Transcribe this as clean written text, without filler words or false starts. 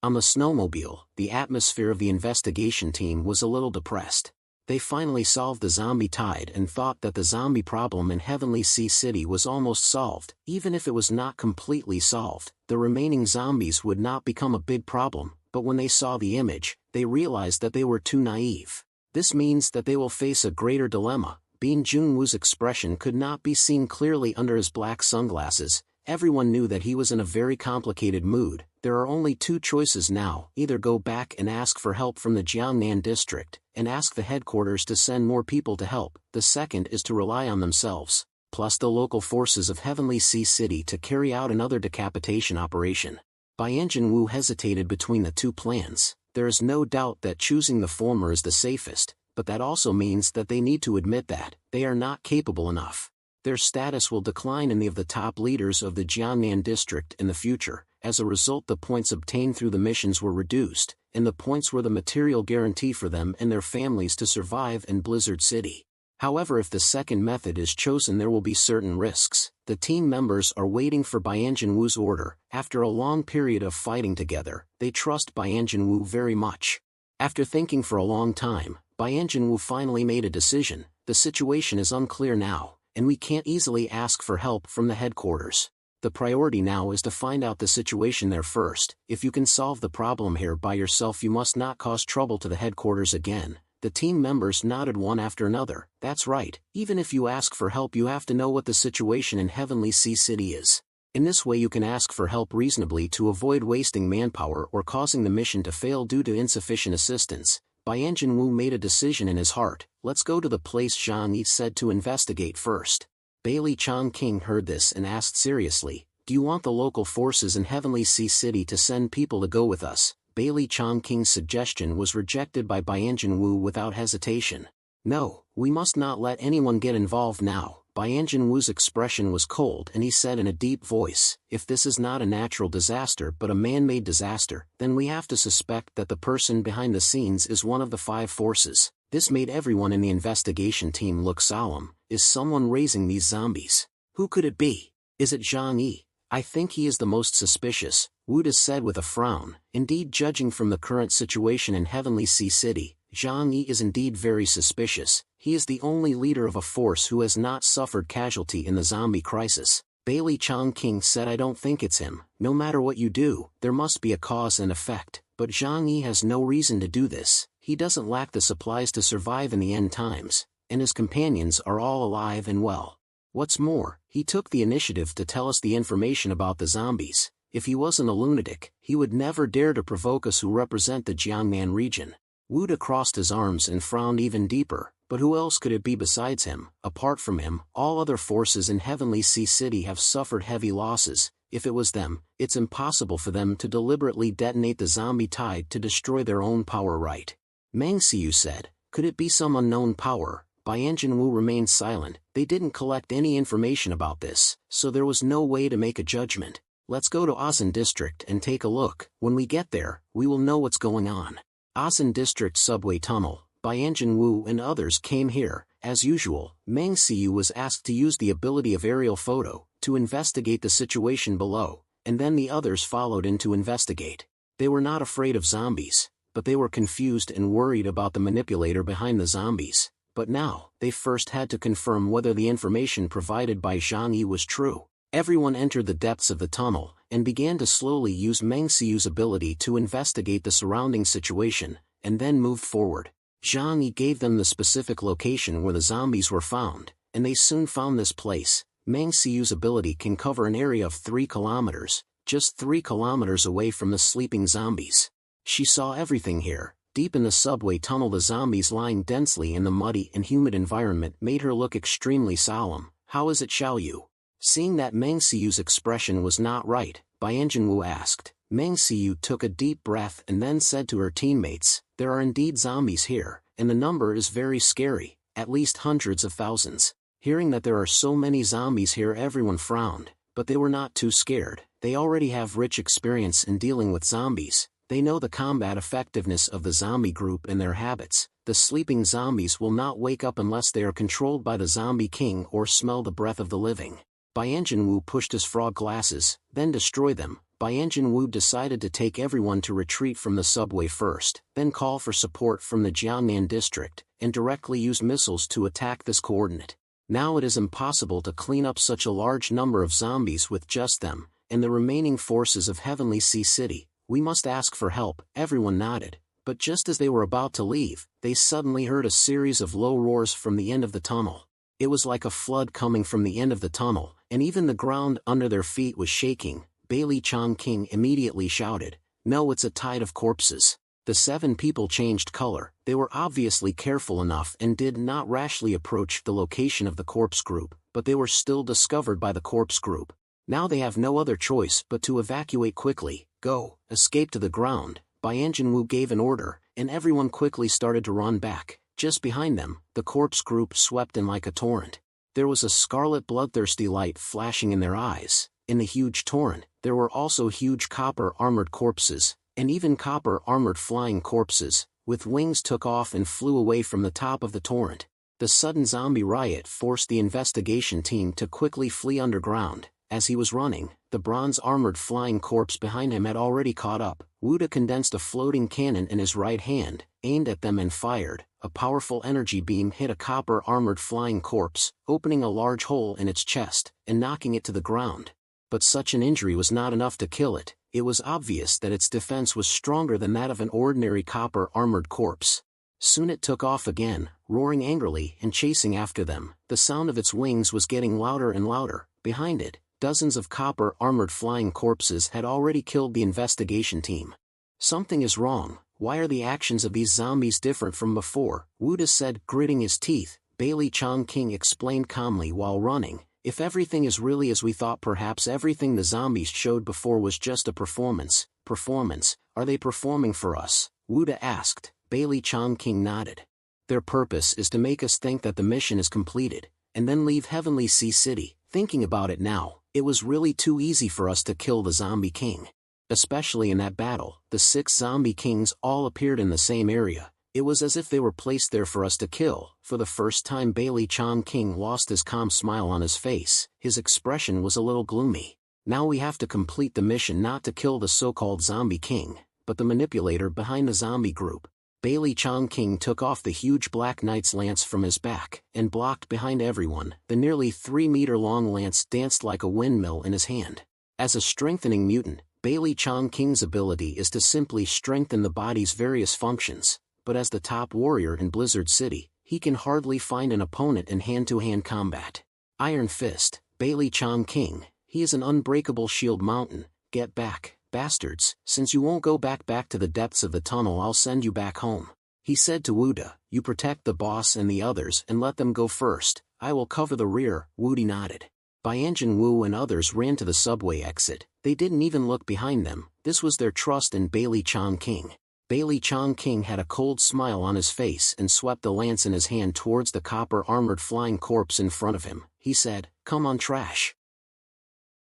On the snowmobile, the atmosphere of the investigation team was a little depressed. They finally solved the zombie tide and thought that the zombie problem in Heavenly Sea City was almost solved. Even if it was not completely solved, the remaining zombies would not become a big problem, but when they saw the image, they realized that they were too naive. This means that they will face a greater dilemma. Bean Junwoo's expression could not be seen clearly under his black sunglasses. Everyone knew that he was in a very complicated mood. There are only two choices now: either go back and ask for help from the Jiangnan district, and ask the headquarters to send more people to help. The second is to rely on themselves, plus the local forces of Heavenly Sea City to carry out another decapitation operation. Bian Junwoo hesitated between the two plans. There is no doubt that choosing the former is the safest, but that also means that they need to admit that they are not capable enough. Their status will decline in the of the top leaders of the Jiangnan district in the future. As a result, the points obtained through the missions were reduced, and the points were the material guarantee for them and their families to survive in Blizzard City. However, if the second method is chosen, there will be certain risks. The team members are waiting for Bian Junwoo's order. After a long period of fighting together, they trust Bian Junwoo very much. After thinking for a long time, Bian Junwoo finally made a decision. The situation is unclear now, and we can't easily ask for help from the headquarters. The priority now is to find out the situation there first. If you can solve the problem here by yourself, you must not cause trouble to the headquarters again. The team members nodded one after another. That's right, even if you ask for help, you have to know what the situation in Heavenly Sea City is. In this way you can ask for help reasonably to avoid wasting manpower or causing the mission to fail due to insufficient assistance. Bian Junwoo made a decision in his heart. Let's go to the place Zhang Yi said to investigate first. Bailey Chongqing heard this and asked seriously, "Do you want the local forces in Heavenly Sea City to send people to go with us?" Bailey Chongqing's suggestion was rejected by Bian Junwoo without hesitation. "No, we must not let anyone get involved now." Bian Junwoo's expression was cold and he said in a deep voice, "If this is not a natural disaster but a man-made disaster, then we have to suspect that the person behind the scenes is one of the 5 forces." This made everyone in the investigation team look solemn. Is someone raising these zombies? Who could it be? Is it Zhang Yi? I think he is the most suspicious, Wuda said with a frown. Indeed, judging from the current situation in Heavenly Sea City, Zhang Yi is indeed very suspicious. He is the only leader of a force who has not suffered casualty in the zombie crisis. Bailey Chongqing said, "I don't think it's him. No matter what you do, there must be a cause and effect. But Zhang Yi has no reason to do this. He doesn't lack the supplies to survive in the end times, and his companions are all alive and well. What's more, he took the initiative to tell us the information about the zombies. If he wasn't a lunatic, he would never dare to provoke us who represent the Jiangnan region." Wuda crossed his arms and frowned even deeper. But who else could it be besides him? Apart from him, all other forces in Heavenly Sea City have suffered heavy losses. If it was them, it's impossible for them to deliberately detonate the zombie tide to destroy their own power, right? Meng Siu said, "Could it be some unknown power?" Bian Junwoo remained silent. They didn't collect any information about this, so there was no way to make a judgment. "Let's go to Asan District and take a look. When we get there, we will know what's going on." Asan District subway tunnel. Bian Junwoo and others came here. As usual, Meng Siu was asked to use the ability of aerial photo to investigate the situation below, and then the others followed in to investigate. They were not afraid of zombies, but they were confused and worried about the manipulator behind the zombies. But now, they first had to confirm whether the information provided by Zhang Yi was true. Everyone entered the depths of the tunnel, and began to slowly use Meng Siu's ability to investigate the surrounding situation, and then moved forward. Zhang Yi gave them the specific location where the zombies were found, and they soon found this place. Meng Siu's ability can cover an area of 3 kilometers, just 3 kilometers away from the sleeping zombies. She saw everything here. Deep in the subway tunnel, the zombies lying densely in the muddy and humid environment made her look extremely solemn. "How is it, Xiaoyu?" Seeing that Meng Siu's expression was not right, Bian Junwoo asked. Meng Siu took a deep breath and then said to her teammates, "There are indeed zombies here, and the number is very scary, at least hundreds of thousands." Hearing that there are so many zombies here, everyone frowned, but they were not too scared. They already have rich experience in dealing with zombies. They know the combat effectiveness of the zombie group and their habits. The sleeping zombies will not wake up unless they are controlled by the zombie king or smell the breath of the living. Bian Junwoo pushed his frog glasses, then destroyed them. Byung Woo decided to take everyone to retreat from the subway first, then call for support from the Jiangnan district, and directly use missiles to attack this coordinate. Now it is impossible to clean up such a large number of zombies with just them, and the remaining forces of Heavenly Sea City. We must ask for help. Everyone nodded, but just as they were about to leave, they suddenly heard a series of low roars from the end of the tunnel. It was like a flood coming from the end of the tunnel, and even the ground under their feet was shaking. Bailey Chongqing immediately shouted, "No, it's a tide of corpses." The 7 people changed color. They were obviously careful enough and did not rashly approach the location of the corpse group, but they were still discovered by the corpse group. Now they have no other choice but to evacuate quickly. Go, escape to the ground. Byung Woo gave an order, and everyone quickly started to run back. Just behind them, the corpse group swept in like a torrent. There was a scarlet bloodthirsty light flashing in their eyes. In the huge torrent, there were also huge copper-armored corpses, and even copper-armored flying corpses, with wings took off and flew away from the top of the torrent. The sudden zombie riot forced the investigation team to quickly flee underground. As he was running, the bronze-armored flying corpse behind him had already caught up. Wuda condensed a floating cannon in his right hand, aimed at them and fired. A powerful energy beam hit a copper-armored flying corpse, opening a large hole in its chest, and knocking it to the ground. But such an injury was not enough to kill it. It was obvious that its defense was stronger than that of an ordinary copper-armored corpse. Soon it took off again, roaring angrily and chasing after them. The sound of its wings was getting louder and louder. Behind it, dozens of copper-armored flying corpses had already killed the investigation team. Something is wrong. Why are the actions of these zombies different from before? Wuda said, gritting his teeth. Bailey Chongqing explained calmly while running. If everything is really as we thought, perhaps everything the zombies showed before was just a performance. Performance? Are they performing for us? Wuda asked. Bailey Chongqing nodded. Their purpose is to make us think that the mission is completed, and then leave Heavenly Sea City. Thinking about it now, it was really too easy for us to kill the Zombie King. Especially in that battle, the 6 Zombie Kings all appeared in the same area. It was as if they were placed there for us to kill. For the first time, Bailey Chongqing lost his calm smile on his face. His expression was a little gloomy. Now we have to complete the mission, not to kill the so-called Zombie King, but the manipulator behind the zombie group. Bailey Chongqing took off the huge Black Knight's lance from his back, and blocked behind everyone. The nearly 3-meter-long lance danced like a windmill in his hand. As a strengthening mutant, Bailey Chongqing's ability is to simply strengthen the body's various functions, but as the top warrior in Blizzard City, he can hardly find an opponent in hand-to-hand combat. Iron Fist, Bailey Chongqing, he is an unbreakable shield mountain. Get back, bastards. Since you won't go back to the depths of the tunnel, I'll send you back home. He said to Wuda, you protect the boss and the others and let them go first. I will cover the rear. Wuda nodded. Byung Woo and others ran to the subway exit. They didn't even look behind them. This was their trust in Bailey Chongqing. Bailey Chongqing had a cold smile on his face and swept the lance in his hand towards the copper-armored flying corpse in front of him. He said, come on, trash.